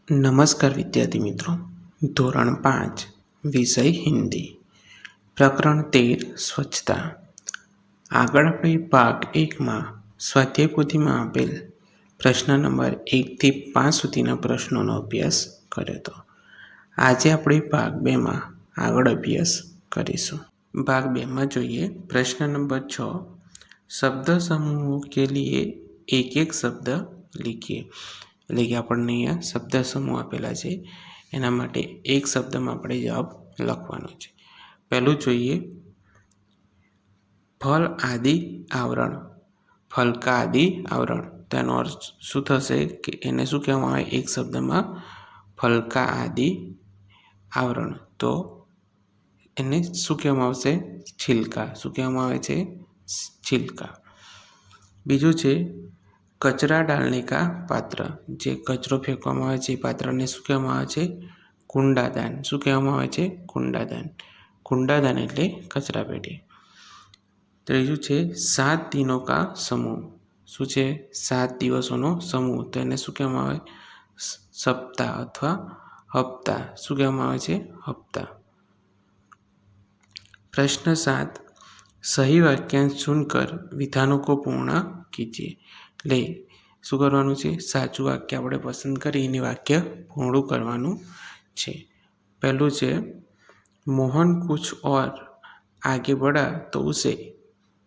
નમસ્કાર વિદ્યાર્થી મિત્રો, ધોરણ 5 વિષય હિન્દી, પ્રકરણ 13 સ્વચ્છતા. આગળ આપણે ભાગ 1માં સ્વાધ્યાય પોથીમાં આપેલ પ્રશ્ન નંબર 1 થી 5 સુધીના પ્રશ્નોનો અભ્યાસ કર્યો હતો. આજે આપણે ભાગ 2માં આગળ અભ્યાસ કરીશું. ભાગ 2માં જોઈએ પ્રશ્ન નંબર 6, શબ્દ સમૂહ કે લીએ એક એક શબ્દ લીખીએ. એટલે કે આપણને અહીંયા શબ્દ સમૂહ આપેલા છે, એના માટે એક શબ્દમાં આપણે જવાબ લખવાનો છે. પહેલું જોઈએ ફલ આદિ આવરણ. ફલકા આદિ આવરણ, તેનો અર્થ શું થશે કે એને શું કહેવામાં આવે એક શબ્દમાં ફલકા આદિ આવરણ, તો એને શું કહેવામાં આવશે છિલકા. શું કહેવામાં આવે છે છિલકા. બીજું છે કચરા ડાલને કા પાત્ર. જે કચરો ફેંકવામાં આવે છે એ પાત્રને શું કહેવામાં આવે છે કુંડાદાન. શું કહેવામાં આવે છે કુંડાદાન. કુંડાદાન એટલે કચરાપેટી. ત્રીજું છે 7 દિનો કા સમૂહ. શું છે 7 દિવસોનો સમૂહ, તો એને શું કહેવામાં આવે સપ્તાહ અથવા હપ્તા. શું કહેવામાં આવે છે હપ્તા. प्रश्न 7, सही वाक्यांश चुनकर विधानों को पूर्ण कीजिए. એટલે શું કરવાનું છે સાચું વાક્ય આપણે પસંદ કરીને વાક્ય પૂર્ણ કરવાનું છે. પહેલું છે મોહન કુછ ઓર આગે બઢા તો ઉસે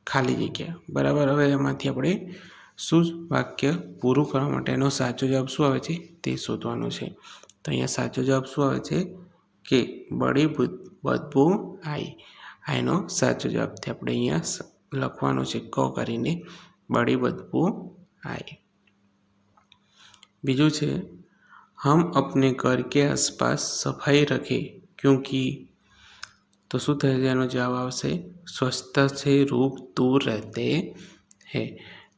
ખાલી જગ્યા. બરાબર. હવે એમાંથી આપણે શું વાક્ય પૂરું કરવા માટેનો સાચો જવાબ શું આવે છે તે શોધવાનું છે. તો અહીંયા સાચો જવાબ શું આવે છે કે બડી બદબુ આઈ. આ એનો સાચો જવાબથી આપણે અહીંયા લખવાનું છે ક કરીને બડી બદબુ આઈ. બીજું છે હમ અપને ઘર કે આસપાસ સફાઈ રખે ક્યોંકि. તો શું થશે એનો જવાબ આવશે સ્વચ્છતા સે રોગ દૂર રહેતે હૈ.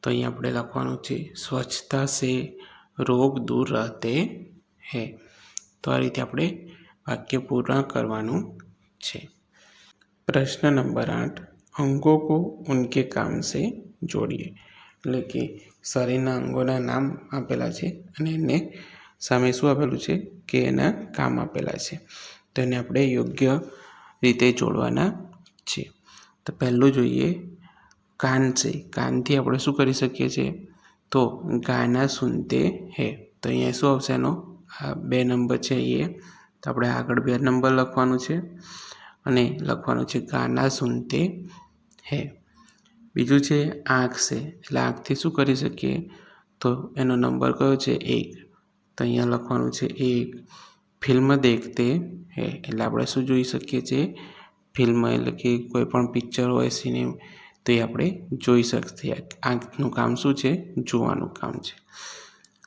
તો અહીંયા આપણે લખવાનું છે સ્વચ્છતા સે રોગ દૂર રહેતે હૈ. તો આ રીતે આપણે વાક્ય પૂર્ણ કરવાનું છે. પ્રશ્ન નંબર 8, અંગો કો ઉનકે કામ સે જોડીએ. એટલે કે શરીરના અંગોના નામ આપેલા છે અને એને સામે શું આપેલું છે કે એના કામ આપેલા છે, તો એને આપણે યોગ્ય રીતે જોડવાના છે. તો પહેલું જોઈએ કાન છે. કાનથી આપણે શું કરી શકીએ છીએ તો ગાના સુનતે હે. તો અહીંયા શું આવશે એનો 2 નંબર છે એ, તો આપણે આગળ 2 નંબર લખવાનું છે અને લખવાનું છે ગાના સુનતે હે. બીજું છે આંખ છે. એટલે આંખથી શું કરી શકીએ તો એનો નંબર કયો છે 1, તો અહીંયા લખવાનું છે 1. ફિલ્મ દેખતે હે. એટલે આપણે શું જોઈ શકીએ છીએ ફિલ્મ, એટલે કે કોઈ પણ પિક્ચર હોય સિનેમા, તો એ આપણે જોઈ શકીએ. આંખનું કામ શું છે જોવાનું કામ છે.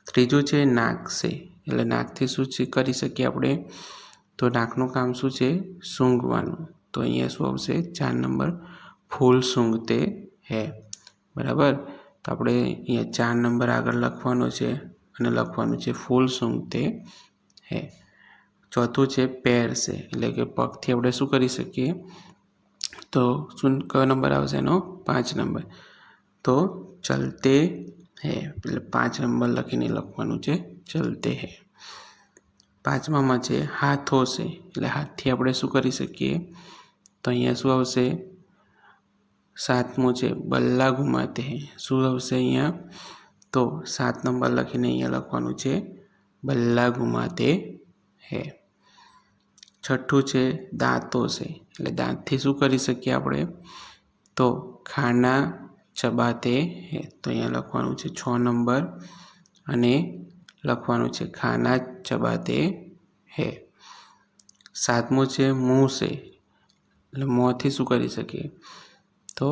ત્રીજું છે નાક છે. એટલે નાકથી શું કરી શકીએ આપણે તો નાકનું કામ શું છે સૂંઘવાનું. તો અહીંયા શું આવશે 4 નંબર ફૂલ સૂંઘતે હે. બરાબર. તો આપણે અહીંયા 4 નંબર આગળ લખવાનો છે અને લખવાનું છે ફૂલ સૂંઘતે હે. ચોથું છે પેર છે. એટલે કે પગથી આપણે શું કરી શકીએ તો શું કયો નંબર આવશે એનો 5 નંબર, તો ચલતે હે. એટલે 5 નંબર લખીને લખવાનું છે ચલતે હે. પાંચમામાં છે હાથો છે. એટલે હાથથી આપણે શું કરી શકીએ તો અહીંયા શું આવશે 7મું છે બલ્લા ઘુમાતે હે. શું આવશે અહીંયા તો 7 નંબર લખીને અહીંયા લખવાનું છે બલ્લા ઘુમાતે હે. છઠ્ઠું છે દાંતો છે. એટલે દાંતથી શું કરી શકીએ આપણે તો ખાના ચબાતે હે. તો અહીંયા લખવાનું છે 6 નંબર અને લખવાનું છે ખાના ચબાતે હે. 7મું છે મુંહ છે. એટલે મોંથી શું કરી શકીએ તો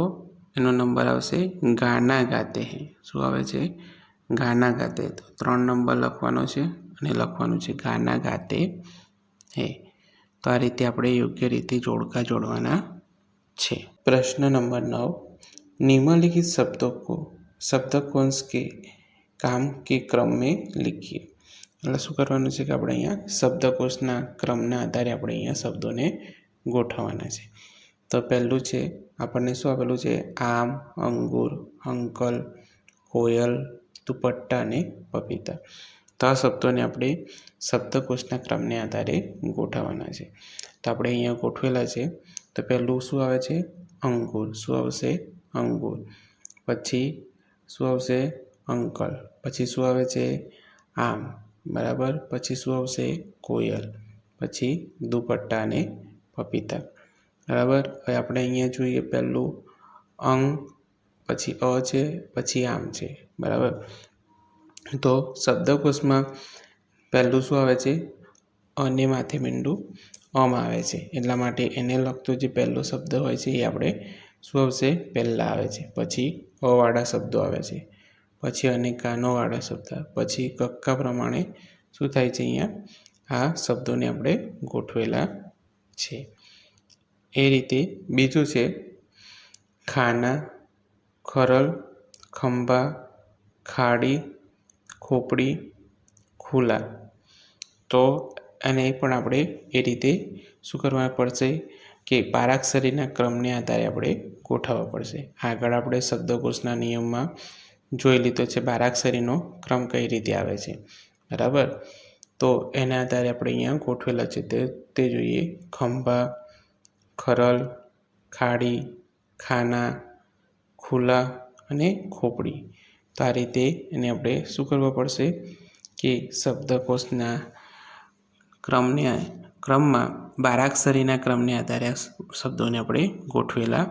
એનો નંબર આવશે ગાના ગાતે હે. શું આવે છે ગાના ગાતે. તો 3 નંબર લખવાનો છે અને લખવાનું છે ગાના ગાતે હે. તો આ રીતે આપણે યોગ્ય રીતે જોડકા જોડવાના છે. પ્રશ્ન નંબર 9, निम्नलिखित शब्दों को शब्दकोश के काम के क्रम में लिखिए. એટલે શું કરવાનું છે કે આપણે અહીંયા શબ્દકોશના ક્રમના આધારે આપણે અહીંયા શબ્દોને ગોઠવવાના છે. તો પહેલું છે આપણને શું આપેલું છે આમ, અંગૂર, અંકલ, કોયલ, દુપટ્ટા અને પપીતા. તો તો આ શબ્દોને આપણે શબ્દકોશના ક્રમને આધારે ગોઠવવાના છે. તો આપણે અહીંયા ગોઠવેલા છે. તો પહેલું શું આવે છે? અંગુર. શું આવશે? અંગુર. પછી શું આવશે? અંકલ. પછી શું આવે છે? આમ. બરાબર. પછી શું આવશે? કોયલ. પછી દુપટ્ટા અને પપીતા. બરાબર. હવે આપણે અહીંયા જોઈએ પહેલું અંગ, પછી અ છે, પછી આમ છે. બરાબર. તો શબ્દકોશમાં પહેલું શું આવે છે? અને માથે મીંડું અમ આવે છે. એટલા માટે એને લગતો જે પહેલો શબ્દ હોય છે એ આપણે શું આવશે? પહેલાં આવે છે. પછી અવાળા શબ્દો આવે છે. પછી અનેકાનોવાળા શબ્દ. પછી કક્કા પ્રમાણે શું થાય છે? અહીંયા આ શબ્દોને આપણે ગોઠવેલા છે. એ રીતે બીજું છે ખાના, ખરલ, ખંભા, ખાડી, ખોપડી, ખુલા. તો એને પણ આપણે એ રીતે શું કરવા પડશે કે પારાક્ષરીના ક્રમને આધારે આપણે ગોઠવવા પડશે. આગળ આપણે શબ્દકોશના નિયમમાં જોઈ લીધો છે બારાક્ષરીનો ક્રમ કઈ રીતે આવે છે. બરાબર. તો એના આધારે આપણે અહીંયા ગોઠવેલા છે તે જોઈએ. ખંભા, ખરલ, ખાડી, ખાના, ખુલા અને ખોપડી. તો આ રીતે એને આપણે શું કરવા પડશે કે શબ્દકોશના ક્રમમાં બારાક્ષરીના ક્રમને આધારે શબ્દોને આપણે ગોઠવેલા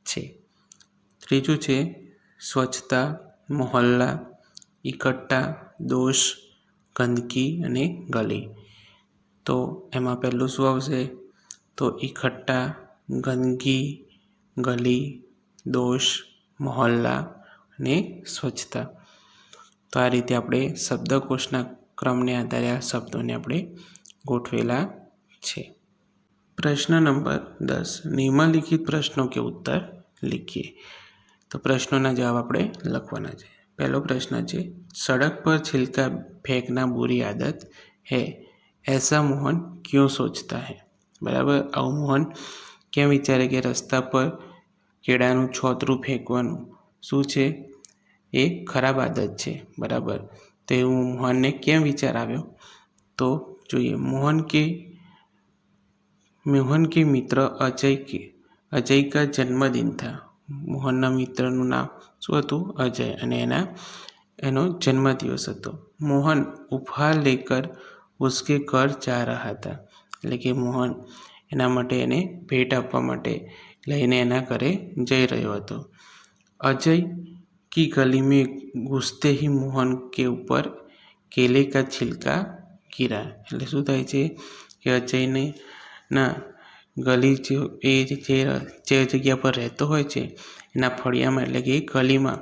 છે. ત્રીજું છે સ્વચ્છતા, મોહલ્લા, ઇકટ્ઠા, દોષ, ગંદકી અને ગલી. તો એમાં પહેલું શું આવશે? તો ઇકટ્ઠા, ગંદકી, ગલી, દોષ, મોહલ્લા અને સ્વચ્છતા. તો આ રીતે આપણે શબ્દકોશના ક્રમને આધારે આ શબ્દોને આપણે ગોઠવેલા છે. પ્રશ્ન નંબર 10. નિમ્નલિખિત પ્રશ્નો કે उत्तर लिखिए. तो प्रश्नों जवाब આપણે લખવાના છે. પહેલો પ્રશ્ન છે सड़क पर छिलका फेंकना बुरी आदत है, ऐसा मोहन क्यों सोचता है? બરાબર. આવું મોહન કેમ વિચારે કે રસ્તા પર કેળાનું છોતરું ફેંકવાનું શું છે? એ ખરાબ આદત છે. બરાબર. તો એવું મોહનને કેમ વિચાર આવ્યો? તો જોઈએ. मोहन के मित्र अजय का जन्मदिन था. મોહનના મિત્રનું નામ શું હતું? અજય. અને એનો જન્મદિવસ હતો. મોહન ઉપહાર લેકર ઉસકે ઘર જા રહા था. એટલે કે મોહન એના માટે એને ભેટ આપવા માટે લઈને એના ઘરે જઈ રહ્યો હતો. अजय की गली में घुसते ही मोहन के ऊपर केले का छिलका गिरा. એટલે શું થાય છે કે અજયને ના ગલી જે જગ્યા પર રહેતો હોય છે એના ફળિયામાં એટલે કે ગલીમાં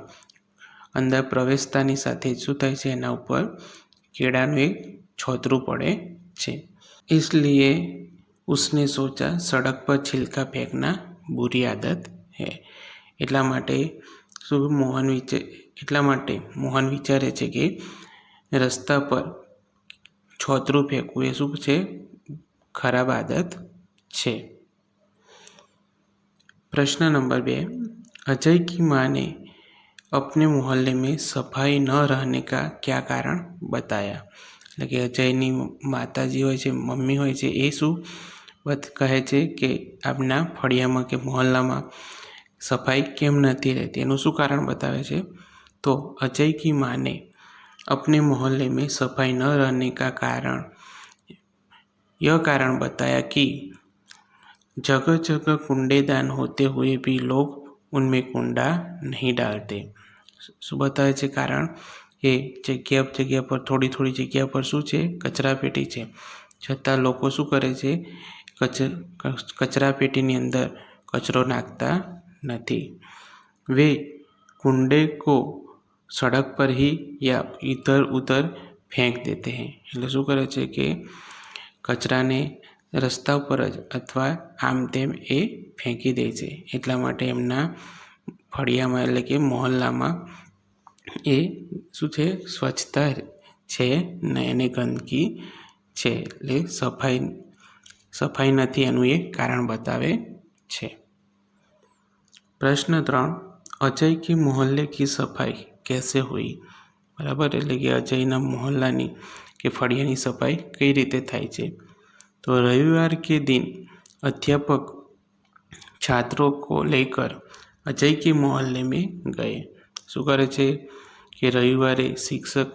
અંદર પ્રવેશતાની સાથે શું થાય છે? એના ઉપર કેળાનું એક છોતરું પડે છે. इसलिए उसने सोचा सड़क पर छिलका फेंकना बुरी आदत है. એટલા માટે મોહન વિચારે છે કે રસ્તા પર છોતરું ફેંકવું એ શું છે? ખરાબ આદત છે. प्रश्न नंबर 2. अजय की माँ ने अपने मोहल्ले में सफाई न रहने का क्या कारण बताया? એટલે કે અજયની માતાજી હોય છે, મમ્મી હોય છે, એ શું કહે છે કે આપના ફળિયામાં કે મોહલ્લામાં સફાઈ કેમ નથી રહેતી? એનું શું કારણ બતાવે છે? તો अजय की माँ ने अपने मोहल्ले में सफाई न रहने का कारण बताया कि जगह जगह कूड़ेदान होते हुए भी लोग उनमें कूड़ा नहीं डालते. શું બતાવે છે કારણ? કે જગ્યા પર થોડી જગ્યા પર શું છે? કચરા પેટી છે, છતાં લોકો શું કરે છે? કચરા પેટીની અંદર કચરો નાખતા નથી. वे कूड़े को सड़क पर ही या इधर उधर फेंक देते हैं. એટલે શું કરે છે કે કચરાને રસ્તા ઉપર જ અથવા આમ તેમ એ ફેંકી દે છે. એટલા માટે એમના ફળિયામાં એટલે કે મોહલ્લામાં એ શું છે? સ્વચ્છતા છે ને એને ગંદકી છે. એટલે સફાઈ નથી એનું એ કારણ બતાવે છે. प्रश्न 3. अजय के मोहल्ले की सफाई कैसे हुई? બરાબર, એટલે કે અજયના मोहल्लाની કે ફળિયાની सफाई કઈ રીતે થાય છે। तो रविवार के दिन अध्यापक छात्रों को लेकर अजय के मोहल्ले में गए। शू करे छे कि रविवारे शिक्षक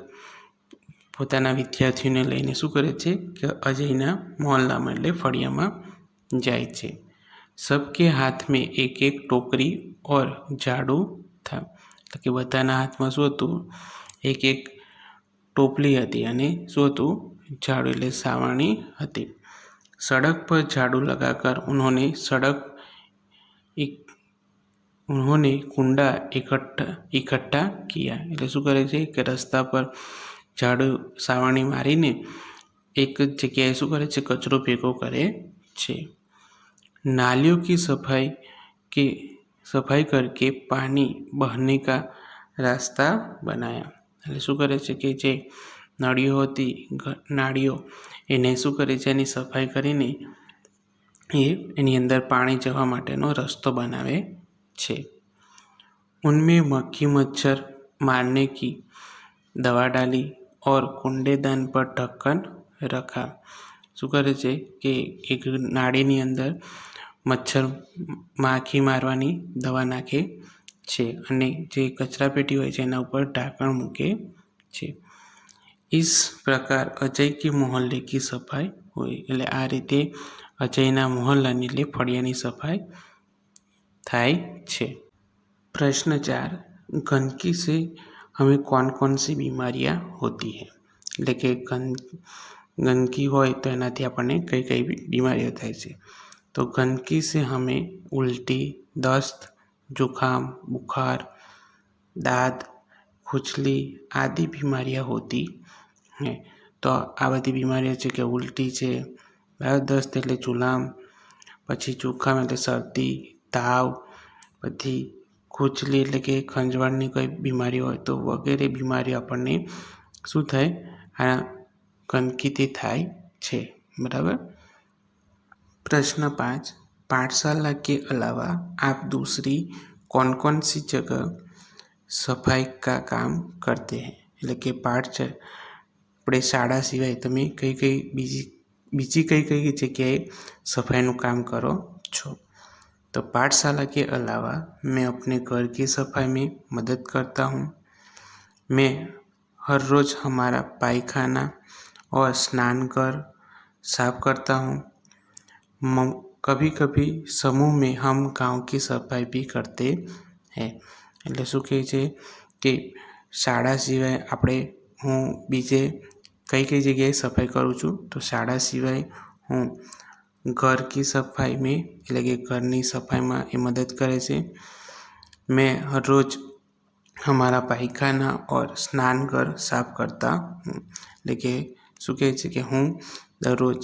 પોતાના વિદ્યાર્થીઓને લઈને શું કરે છે કે અજયના મોહલ્લામાં એટલે ફળિયામાં જાય છે। सबके हाथ में एक एक टोकरी और झाड़ू था। એટલે કે બધાના હાથમાં શું હતું, એક એક ટોપલી હતી અને શું હતું, झाड़ू એટલે સાવરણી હતી। सड़क पर झाड़ू लगाकर उन्होंने कुंडा इकट्ठा किया। એટલે શું કરે છે કે રસ્તા પર झाड़ू सावरणी मारीने एक जगह शू करे छे कचरो भेगो करे छे। नालियों की सफाई करके पानी बहने का रास्ता बनाया। એટલે શું કરે છે કે જે નળીઓ હતી, નાળીઓ એને શું કરે છે, એની સફાઈ કરીને એની અંદર પાણી જવા માટેનો રસ્તો બનાવે છે। उनमें मक्खी मच्छर मारने की दवा डाली और कूड़ेदान पर ढक्कन रखा। शू करे छे कि एक नाळीनी अंदर मच्छर माखी मारवानी दवा नाखे छे अने जे कचरा पेटी होय छे एना उपर ढांकण मूके छे। इस प्रकार अजय के मोहल्ले की सफाई हुई। એટલે આ રીતે અજયના મોહલ્લાની એટલે ફળિયાની સફાઈ થાય છે। प्रश्न 4, गंदगी से हमें कौन कौन सी बीमारियां होती है। એટલે કે गंदगी હોય તો એનાથી આપણને કઈ કઈ બીમારીઓ થાય છે। तो गंदगी से हमें उल्टी, दस्त, जुकाम, बुखार, दाद, खुजली आदि बीमारियां होती हैं। तो आ बधी बीमारियां છે કે उल्टी છે, दस्त એટલે जुलाम, પછી जुकाम એટલે सर्दी, ताव, પછી खुजली એટલે કે ખંજવાળની કોઈ બીમારી હોય તો વગેરે બીમારીઓ આપણને શું થાય, આ ગંદકીથી થાય છે। બરાબર। प्रश्न 5, पाठशाला के अलावा आप दूसरी कौन कौन सी जगह सफाई का काम करते हैं। એટલે કે આપણે શાળા સિવાય તમે બીજી કઈ જગ્યાએ સફાઈનું કામ કરો છો। तो पाठशाला के अलावा मैं अपने घर की सफाई में मदद करता हूँ। मैं हर रोज़ हमारा पायखाना और स्नानघर साफ करता हूँ। कभी कभी समूह में हम गांव की सफाई भी करते हैं। એટલે શું કહે છે કે શાળા સિવાય આપણે હું બીજે કઈ જગ્યાએ સફાઈ કરું છું, તો શાળા સિવાય હું घर की सफाई में એટલે કે ઘરની સફાઈમાં એ મદદ કરે છે। मैं हर रोज़ हमारा पायखाना और स्नानघर साफ करता हूँ। એટલે કે શું કહે છે કે હું દરરોજ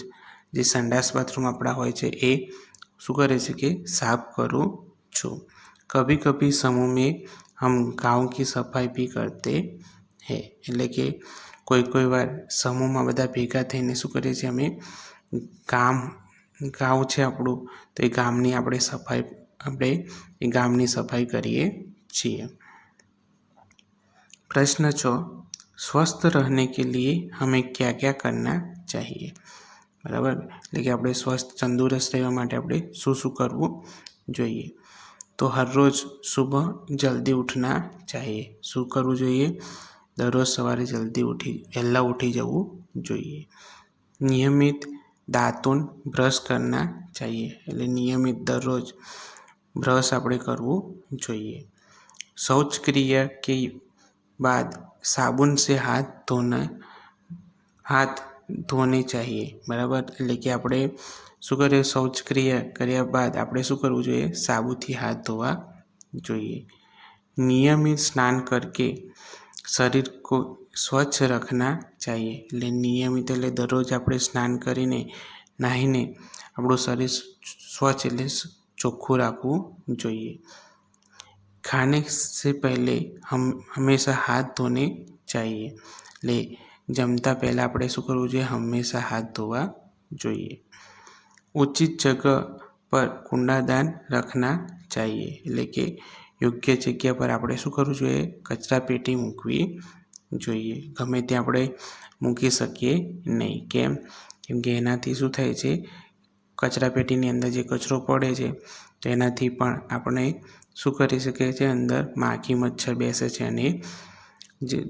જે સંડાસ બાથરૂમ આપણા હોય છે એ શું કરે છે કે સાફ કરું છું। कभी कभी समूह में हम गांव की सफाई भी करते हैं। એટલે કે કોઈ વાર સમૂહમાં બધા ભેગા થઈને શું કરીએ છીએ, અમે ગામ છે આપણું, તો એ ગામની આપણે એ ગામની સફાઈ કરીએ છીએ। प्रश्न 6, स्वस्थ रहने के लिए हमें क्या क्या करना चाहिए। બરાબર, એટલે કે આપણે સ્વસ્થ તંદુરસ્ત રહેવા માટે આપણે શું કરવું જોઈએ। तो हर रोज़ सुबह जल्दी उठना चाहिए। શું કરવું જોઈએ, દરરોજ સવારે વહેલા ઉઠી જવું જોઈએ। નિયમિત દાંતોન બ્રશ करना चाहिए। એટલે નિયમિત દરરોજ બ્રશ આપણે કરવું જોઈએ। शौच क्रिया के बाद साबुन से हाथ धोने चाहिए। बराबर, એટલે કે આપણે શું કરીએ, શૌચ ક્રિયા કર્યા બાદ આપણે શું કરવું જોઈએ, સાબુથી હાથ ધોવા જોઈએ। નિયમિત સ્નાન करके शरीर को स्वच्छ रखना चाहिए। એટલે નિયમિત એટલે દરરોજ આપણે સ્નાન કરીને નાહીને આપણું શરીર સ્વચ્છ એટલે ચોખ્ખું રાખવું જોઈએ। खाने से पहले हम हमेशा हाथ धोने चाहिए। એટલે જમતા પહેલાં આપણે શું કરવું જોઈએ, હંમેશા હાથ ધોવા જોઈએ। उचित जगह पर कूड़ादान रखना चाहिए। એટલે કે યોગ્ય જગ્યા પર આપણે શું કરવું જોઈએ, કચરા પેટી મૂકવી જોઈએ, ગમે ત્યાં આપણે મૂકી શકીએ નહીં. કેમ કે એનાથી શું થાય છે, કચરાપેટીની અંદર જે કચરો પડે છે તો એનાથી પણ આપણે શું કરી શકીએ છીએ, અંદર માખી મચ્છર બેસે છે અને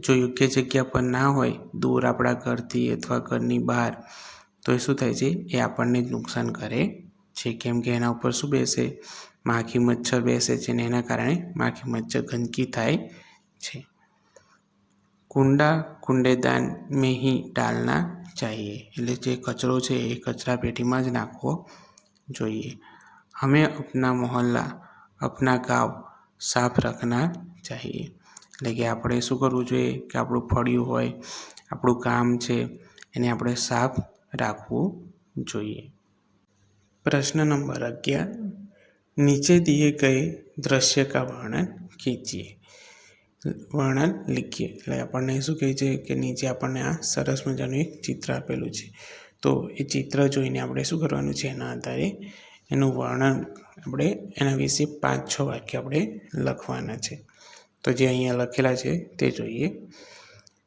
જો યોગ્ય જગ્યા પર ના હોય, દૂર આપણા ઘરથી અથવા ઘરની બહાર, તો એ શું થાય છે, એ આપણને જ નુકસાન કરે છે. કેમ કે એના ઉપર શું બેસે, માખી મચ્છર બેસે છે અને એના કારણે માખી મચ્છર ગંદકી થાય છે. કૂड़ेदान में ही डालना चाहिए, એટલે જે કચરો છે એ કચરા પેટીમાં જ નાખવો જોઈએ. हमें अपना मोहल्ला अपना गाँव साफ रखना चाहिए, એટલે કે આપણે શું કરવું જોઈએ કે આપણું ફળિયું હોય, આપણું ગામ છે, એને આપણે સાફ રાખવું જોઈએ. प्रश्न नंबर 11, नीचे दिए गए दृश्य का वर्णन कीजिए. વર્ણન લીખીએ, એટલે આપણને શું કહે છે કે નીચે આપણને આ સરસ મજાનું એક ચિત્ર આપેલું છે, તો એ ચિત્ર જોઈને આપણે શું કરવાનું છે, એના આધારે એનું વર્ણન આપણે એના વિશે 5-6 વાક્ય આપણે લખવાના છે. તો જે અહીંયા લખેલા છે તે જોઈએ.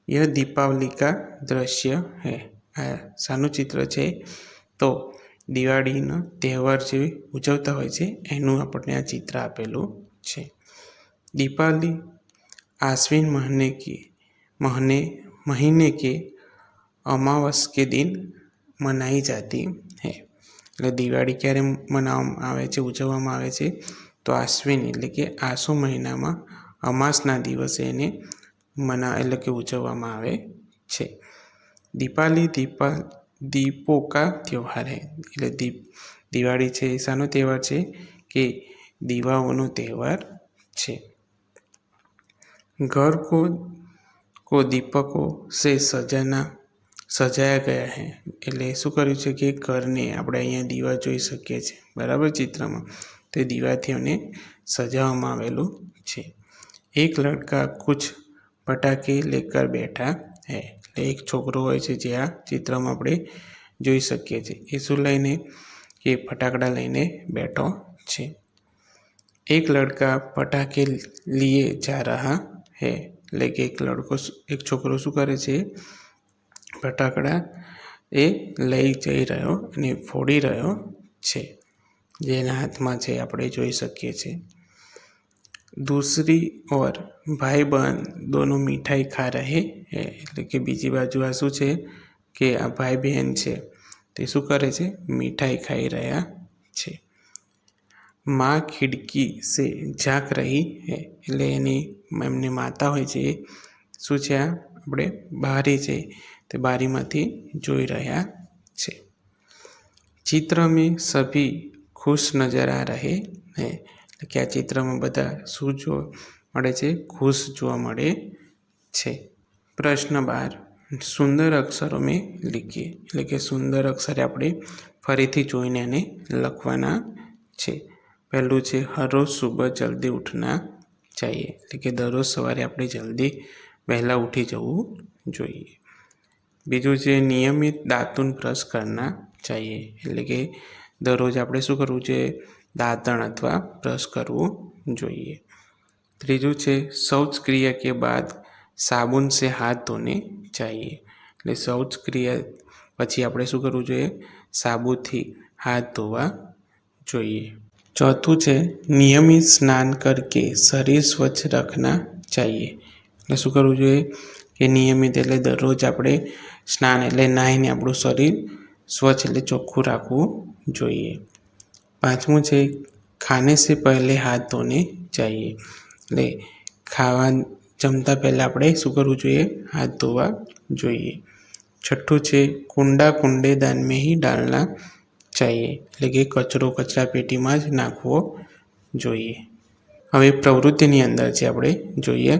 यह दीपावली का दृश्य है, આ શાનું ચિત્ર છે, તો દિવાળીનો તહેવાર જે ઉજવતા હોય છે એનું આપણને આ ચિત્ર આપેલું છે. दीपावली आश्विन महीने के अमावस के दिन मनाई जाती है, એટલે દિવાળી ક્યારે મનાવવામાં આવે છે, ઉજવવામાં આવે છે, તો આશ્વિન એટલે કે આસો મહિનામાં અમાસના દિવસે એને એટલે કે ઉજવવામાં આવે છે. દીપાવલી દીપો કા ત્યોહાર હૈ, એટલે દિવાળી છે એ શાનો તહેવાર છે, કે દીવાઓનો તહેવાર છે. घर को दीपकों से सजाया गया है, એટલે શું કર્યું છે કે ઘરને આપણે અહીંયા દીવા જોઈ શકીએ છીએ, બરાબર, ચિત્રમાં, તે દીવાથીઓને સજાવવામાં આવેલું છે. એક લડકા કુછ પટાકે લેકર બેઠા હૈ, એટલે એક છોકરો હોય છે જે આ ચિત્રમાં આપણે જોઈ શકીએ છીએ, એ શું લઈને, કે ફટાકડા લઈને બેઠો છે. એક લડકા પટાકે લીએ જા રહા હૈ, એટલે કે એક છોકરો શું કરે છે, ફટાકડા એ લઈ જઈ રહ્યો અને ફોડી રહ્યો છે, જેના હાથમાં છે આપણે જોઈ શકીએ છીએ. दूसरी ओर भाई बहन दोनों मिठाई खा रहे हैं, એટલે કે બીજી બાજુ આ શું છે કે આ ભાઈ બહેન છે તે શું કરે છે, મીઠાઈ ખાઈ રહ્યા છે. माँ खिड़की से झाँक रही है, એટલે એમની માતા હોય છે શું છે, આ આપણે બારી છે તે બારીમાંથી જોઈ રહ્યા છે. चित्र में सभी खुश नजर आ रहे हैं, એટલે કે આ ચિત્રમાં બધા શું જોવા મળે છે, ખુશ જોવા મળે છે. પ્રશ્ન 12, સુંદર અક્ષરો મેં લીખીએ, એટલે કે સુંદર અક્ષરે આપણે ફરીથી જોઈને એને લખવાના છે. પહેલું છે, હર રોજ સુબહ જલ્દી ઉઠના चाहिए, એટલે કે દરરોજ સવારે આપણે જલ્દી વહેલા ઉઠી જવું જોઈએ. બીજું છે, નિયમિત દાંતન બ્રશ કરના चाहिए, એટલે કે દરરોજ આપણે શું કરવું જોઈએ, દાંતણ અથવા બ્રશ કરવું જોઈએ. ત્રીજું છે, શૌચ ક્રિયા કે બાદ સાબુન સે હાથ ધોને चाहिए, એટલે શૌચ ક્રિયા પછી આપણે શું કરવું જોઈએ, સાબુથી હાથ ધોવા જોઈએ. ચોથું છે, નિયમિત સ્નાન કરકે શરીર સ્વચ્છ રખના चाहिए, એટલે શું કરવું જોઈએ, કે નિયમિત એટલે દરરોજ આપણે સ્નાન એટલે નાહીને આપણું શરીર સ્વચ્છ એટલે ચોખ્ખું રાખવું જોઈએ. પાંચમું છે, ખાને સે પહેલે હાથ ધોને चाहिए, એટલે જમતા પહેલાં આપણે શું કરવું જોઈએ, હાથ ધોવા જોઈએ. છઠ્ઠું છે, कूड़ेदान में ही डालना चाहिए, એટલે કે કચરો કચરા પેટીમાં જ નાખવો જોઈએ. હવે પ્રવૃત્તિની અંદર છે આપણે જોઈએ.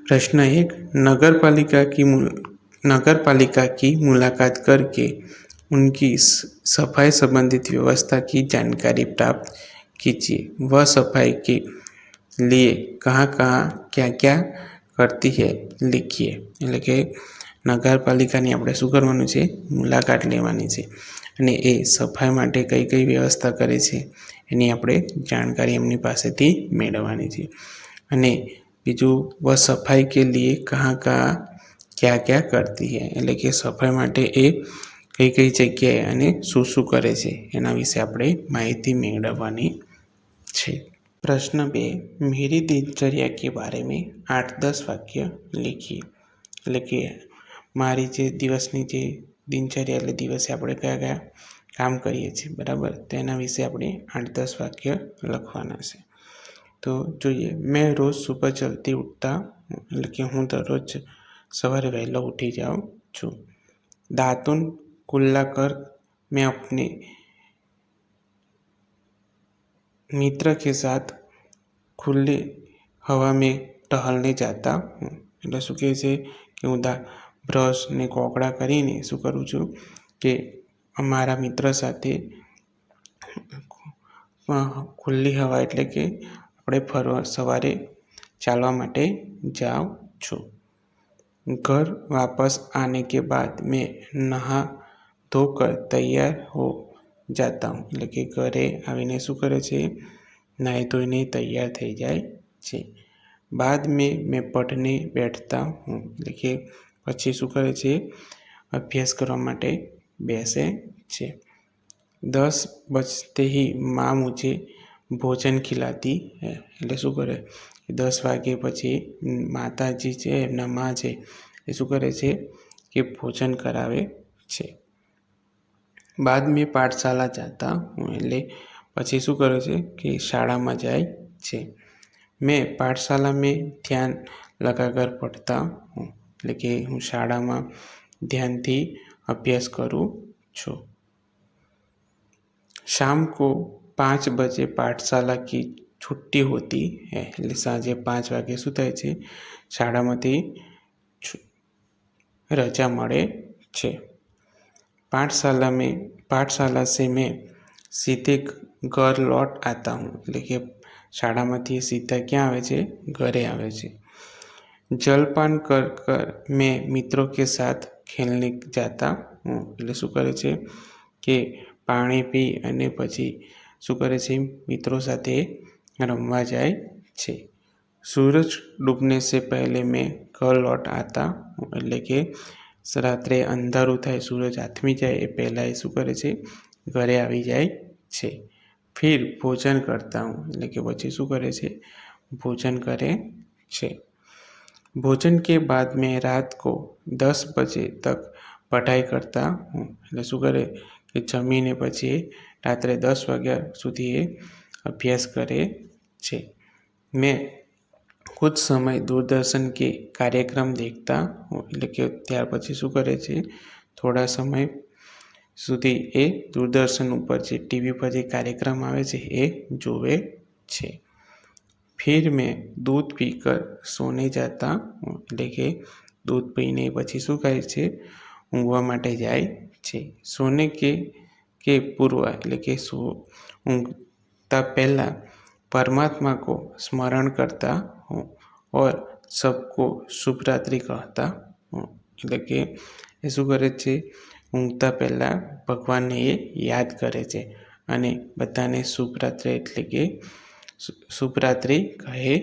प्रश्न 1, नगरपालिका की मुलाकात करके उनकी सफाई संबंधित व्यवस्था की जानकारी प्राप्त कीजिए. वह सफाई के लिए कहाँ कहाँ क्या क्या करती है लिखिए, એટલે કે નગરપાલિકાની આપણે શું કરવાનું છે, મુલાકાત લેવાની છે અને એ સફાઈ માટે કઈ કઈ વ્યવસ્થા કરે છે એની આપણે જાણકારી એમની પાસેથી મેળવવાની છે. અને બીજું वह सफाई के लिए कहाँ कहाँ क्या क्या करती है, એટલે કે સફાઈ માટે એ કઈ કઈ જગ્યાએ અને શું શું કરે છે એના વિશે આપણે માહિતી મેળવવાની છે। प्रश्न 2, मेरी दिनचर्या के बारे में 8-10 वाक्य लिखिए, એટલે કે મારી જે દિવસની જે દિનચર્યા એટલે દિવસે આપણે કયા કયા કામ કરીએ છીએ બરાબર, તો એના વિશે આપણે 8-10 વાક્ય લખવાના છે। તો જોઈએ, मैं रोज़ सुबह जल्दी उठता हूँ, એટલે કે હું દરરોજ સવારે વહેલો ઉઠી જાઉં છું। दातुन कुल्ला कर मैं अपने मित्र के साथ खुली हवा में टहलने जाता हूँ, એટલે શું કહે છે કે હું બ્રશ ને કોકડા કરીને શું કરું છું કે અમારા મિત્ર સાથે ખુલ્લી હવા એટલે કે આપણે સવારે ચાલવા માટે જાઉં છું। घर वापस आने के बाद मैं नहा धोकर तैयार हो जाता हूँ, એટલે કે ઘરે આવીને શું કરે છે, નાહી ધોઈને તૈયાર થઈ જાય છે। बाद में मैं पढ़ने बैठता हूँ, એટલે કે પછી શું કરે છે, અભ્યાસ કરવા માટે બેસે છે। 10 बजते ही माँ मुझे भोजन खिलाती है, એટલે શું કરે, 10 વાગે પછી માતાજી છે એમના મા છે એ શું કરે છે કે ભોજન કરાવે છે। बाद में पाठशाला जाता हूँ, એટલે પછી શું કરે છે કે શાળામાં જાય છે। मैं पाठशाला में ध्यान लगाकर पढ़ता हूँ, એટલે કે હું શાળામાં ધ્યાનથી અભ્યાસ કરું છું। शाम को 5 बजे पाठशाला की छुट्टी होती है, એટલે સાંજે 5 વાગે શું થાય છે, શાળામાંથી રજા મળે છે। पाठशाला से मैं सीधे घर लौट आता हूँ, એટલે કે શાળામાંથી સીધા ક્યાં આવે છે, ઘરે આવે છે। जलपान कर कर मैं मित्रों के साथ खेलने जाता हूँ, એટલે શું કરે છે કે પાણી પી અને પછી શું કરે છે, મિત્રો સાથે રમવા જાય છે। सूरज डूबने से पहले मैं घर लौट आता हूँ, એટલે કે રાત્રે અંધારું થાય, સૂરજ આથમી જાય એ પહેલાં એ શું કરે છે, ઘરે આવી જાય છે। फिर भोजन करता हूँ, એટલે કે પછી શું કરે છે, ભોજન કરે છે। भोजन के बाद मैं रात को 10 बजे तक पढ़ाई करता हूँ, એટલે શું કરે કે જમીને પછી રાત્રે 10 વાગ્યા સુધી એ અભ્યાસ કરે છે। मैं कुछ समय दूरदर्शन के कार्यक्रम देखता हूँ, એટલે કે ત્યાર પછી શું કરે છે, થોડા સમય સુધી એ દૂરદર્શન ઉપર જે ટીવી પર જે કાર્યક્રમ આવે છે એ જોવે છે। फिर मैं दूध पीकर सोने जाता हूँ, એટલે કે દૂધ પીને પછી શું કરે છે, ઊંઘવા માટે જાય છે। सोने के पूर्व એટલે કે ઊંઘતા પહેલા परमात्मा को स्मरण करता हूँ और सबको शुभ रात्रि कहता हूँ, એટલે કે એ શું કરે છે, ઊંઘતા પહેલાં ભગવાનને એ યાદ કરે છે અને બધાને શુભ રાત્રિ એટલે કે શુભ રાત્રિ કહે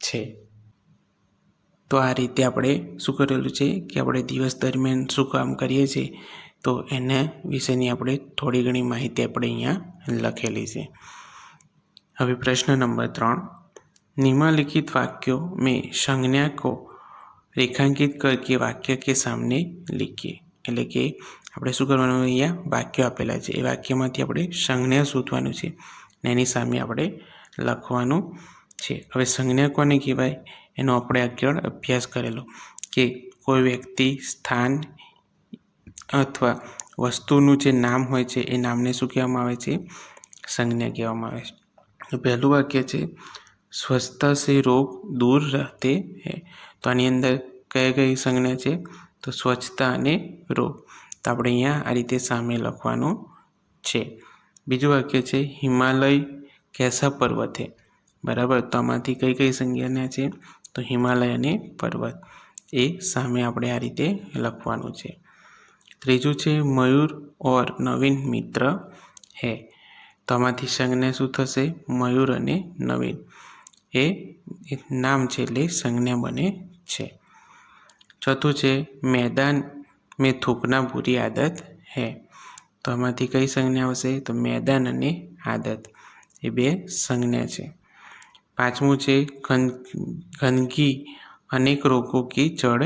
છે। તો આ રીતે આપણે શું કરેલું છે કે આપણે દિવસ દરમિયાન શું કામ કરીએ છીએ તો એના વિશેની આપણે થોડી ઘણી માહિતી આપણે અહીંયા લખેલી છે। હવે प्रश्न नंबर 3, निम्नलिखित वाक्यों में संज्ञा को रेखांकित करके वाक्य के सामने लिखिए, એટલે કે આપણે શું કરવાનું, અહીંયા વાક્યો આપેલા છે એ વાક્યમાંથી આપણે સંજ્ઞા શોધવાનું છે ને એની સામે આપણે લખવાનું છે। હવે સંજ્ઞા કોને કહેવાય એનો આપણે આગળ અભ્યાસ કરેલો કે કોઈ વ્યક્તિ, સ્થાન અથવા વસ્તુનું જે નામ હોય છે એ નામને શું કહેવામાં આવે છે, સંજ્ઞા કહેવામાં આવે છે। તો પહેલું વાક્ય છે સ્વચ્છતા સે રોગ દૂર રહેતે હૈ, તો આની અંદર કઈ કઈ સંજ્ઞા છે, તો સ્વચ્છતા અને રોગ, તો આપણે અહીંયા આ રીતે સામે લખવાનું છે। બીજું વાક્ય છે હિમાલય કેસા પર્વત હૈ, બરાબર, તો આમાંથી કઈ કઈ સંજ્ઞા છે, તો હિમાલય અને પર્વત, એ સામે આપણે આ રીતે લખવાનું છે। ત્રીજું છે મયુર ઓર નવીન મિત્ર હૈ, તો આમાંથી સંજ્ઞા શું થશે, મયુર અને નવીન, એ નામ છે એટલે સંજ્ઞા બને છે। ચોથું છે मैदान में थूकना बुरी आदत है। તો આમાંથી કઈ સંજ્ઞા આવશે? તો मैदान અને आदत એ બે સંજ્ઞા છે। પાંચમું છે गंदगी अनेक रोगों की जड़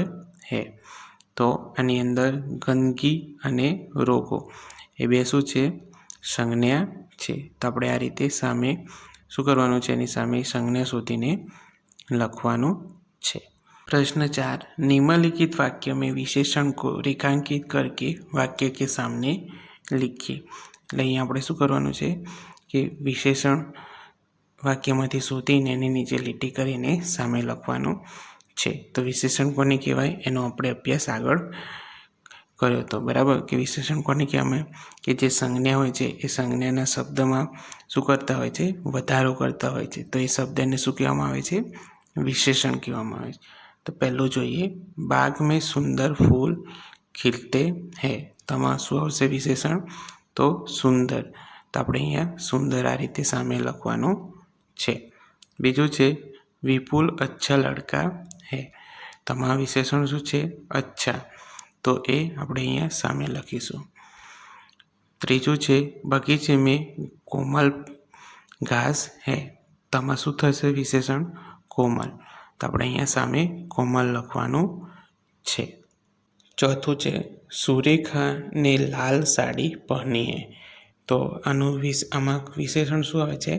है। તો આની અંદર ગંદકી અને રોગો એ બે શું છે? સંજ્ઞા છે। તો આપણે આ રીતે સામે શું કરવાનું છે? એની સામે સંજ્ઞા શોધીને લખવાનું છે। प्रश्न 4, निम्नलिखित वाक्य में विशेषण को रेखांकित करके वाक्य के सामने लिखिए। એટલે અહીંયા આપણે શું કરવાનું છે કે વિશેષણ વાક્યમાંથી શોધીને એની નીચે લીટી કરીને સામે લખવાનું છે। તો વિશેષણ કોને કહેવાય એનો આપણે અભ્યાસ આગળ કર્યો હતો, બરાબર? કે વિશેષણ કોને કહેવામાં? કે જે સંજ્ઞા હોય છે એ સંજ્ઞાના શબ્દમાં શું કરતા હોય છે? વધારો કરતા હોય છે। તો એ શબ્દને શું કહેવામાં આવે છે? વિશેષણ કહેવામાં આવે છે। તો પહેલું જોઈએ, बाग में सुंदर फूल खिलते हैं। તો આમાં શું આવશે વિશેષણ? તો સુંદર। તો આપણે અહીંયા સુંદર આ રીતે સામે લખવાનું છે। બીજું છે વિપુલ अच्छा लड़का है। તો આમાં વિશેષણ શું છે? अच्छा। તો એ આપણે અહીંયા સામે લખીશું। ત્રીજું છે બગીચે में कोमल घास है। તો આમાં શું થશે વિશેષણ? कोमल। તો આપણે અહીંયા સામે कोमल લખવાનું છે। ચોથું છે સુરેખા ને લાલ સાડી પહેની હે। તો આનું આમાં વિશેષણ શું આવે છે?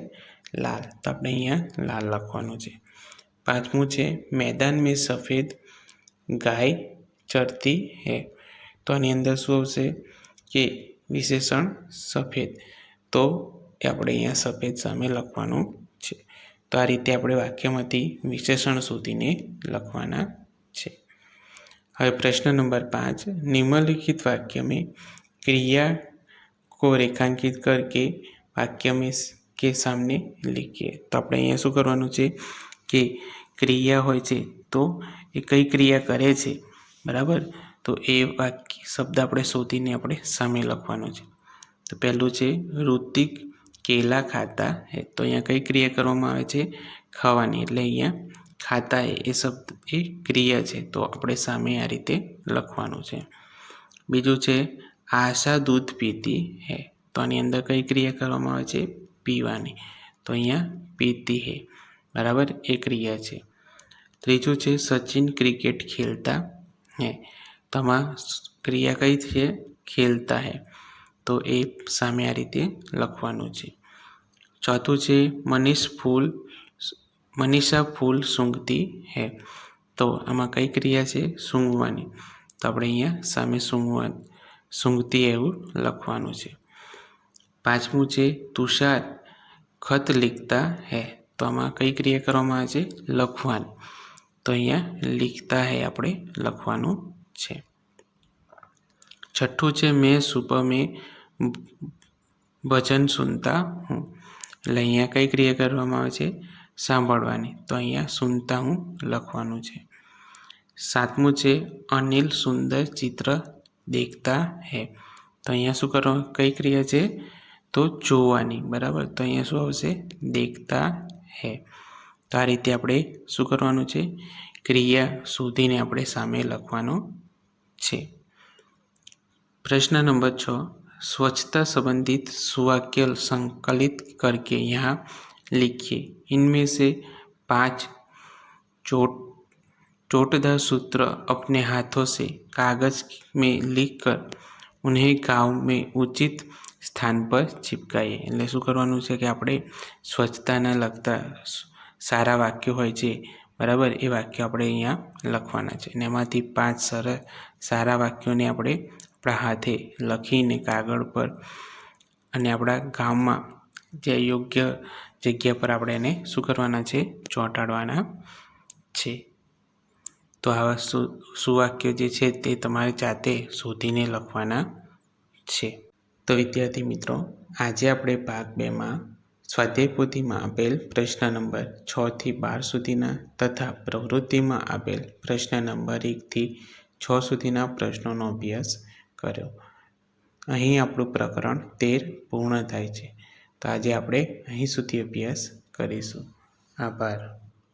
લાલ। તો આપણે અહીંયા લાલ લખવાનું છે। પાંચમું છે मैदान में सफ़ेद गाय चरती है। તો આની અંદર શું આવશે કે વિશેષણ સફેદ। તો એ આપણે અહીંયા સફેદ સામે લખવાનું છે। તો આ રીતે આપણે વાક્યમાંથી વિશેષણ શોધીને લખવાના છે। હવે प्रश्न नंबर 5, निम्नलिखित वाक्य में क्रिया को रेखांकित करके वाक्य में के सामने लिखिए। तो આપણે અહીંયા શું કરવાનું છે કે ક્રિયા હોય છે તો એ કઈ ક્રિયા કરે છે, બરાબર? તો એ વાક્ય શબ્દ આપણે શોધીને આપણે સામે લખવાનો છે। તો પહેલું છે ઋતિક કેલા ખાતા હે। તો અહીંયા કઈ ક્રિયા કરવામાં આવે છે? ખાવાની। એટલે અહીંયા ખાતા હે એ શબ્દ એ ક્રિયા છે। તો આપણે સામે આ રીતે લખવાનું છે। બીજું છે આશા दूध पीती है। તો આની અંદર કઈ ક્રિયા કરવામાં આવે છે? પીવાની। તો અહીંયા પીતી है, બરાબર? એ ક્રિયા છે। ત્રીજું છે સચિન ક્રિકેટ ખેલતા है। તો આમાં ક્રિયા કઈ છે? ખેલતા है। તો એ સામે આ રીતે લખવાનું છે। ચોથું છે મનીષા ફૂલ સૂંઘતી है। તો આમાં કઈ ક્રિયા છે? સૂંઘવાની। તો આપણે અહીંયા સામે સૂંઘતી એવું લખવાનું છે। પાંચમું છે તુષાર ખત लिखता है। તો આમાં કઈ ક્રિયા કરવામાં આવે છે? લખવાની। તો અહીંયા लिखता है આપણે લખવાનું છે। છઠ્ઠું છે मैं सुबह में भजन सुनता हूँ। એટલે અહીંયા કઈ ક્રિયા કરવામાં આવે છે? સાંભળવાની। તો અહીંયા સુનતા હું લખવાનું છે। સાતમું છે અનિલ સુંદર ચિત્ર દેખતા હે। તો અહીંયા શું કરવાનું? કઈ ક્રિયા છે? તો જોવાની, બરાબર? તો અહીંયા શું આવશે? દેખતા હે। તો આ રીતે આપણે શું કરવાનું છે? ક્રિયા શોધીને આપણે સામે લખવાનું છે। प्रश्न नंबर 6, स्वच्छता संबंधित सुवाक्य संकलित करके यहाँ लिखिए। इनमें से 5 चोटदार सूत्र अपने हाथों से कागज में लिखकर उन्हें गांव में उचित स्थान पर चिपकाइए। એટલે શું કરવાનું છે કે આપણે સ્વચ્છતાને લગતા સારા વાક્યો હોય છે, બરાબર? એ વાક્ય આપણે અહીંયા લખવાના છે અને એમાંથી 5 સારા વાક્યોને આપણે આપણા હાથે લખીને કાગળ પર અને આપણા ગામમાં જે યોગ્ય જગ્યા પર આપણે એને શું કરવાના છે? ચોંટાડવાના છે। તો આવા સુવાક્યો જે છે તે તમારે જાતે શોધીને લખવાના છે। તો વિદ્યાર્થી મિત્રો, આજે આપણે ભાગ 2માં સ્વાધ્યાય પોથીમાં આપેલ પ્રશ્ન નંબર 6 થી 12 સુધીના તથા પ્રવૃત્તિમાં આપેલ પ્રશ્ન નંબર 1 થી 6 સુધીના પ્રશ્નોનો અભ્યાસ કર્યો। અહીં આપણું પ્રકરણ 13 પૂર્ણ થાય છે। તો આજે આપણે અહીં સુધી અભ્યાસ કરીશું। આભાર.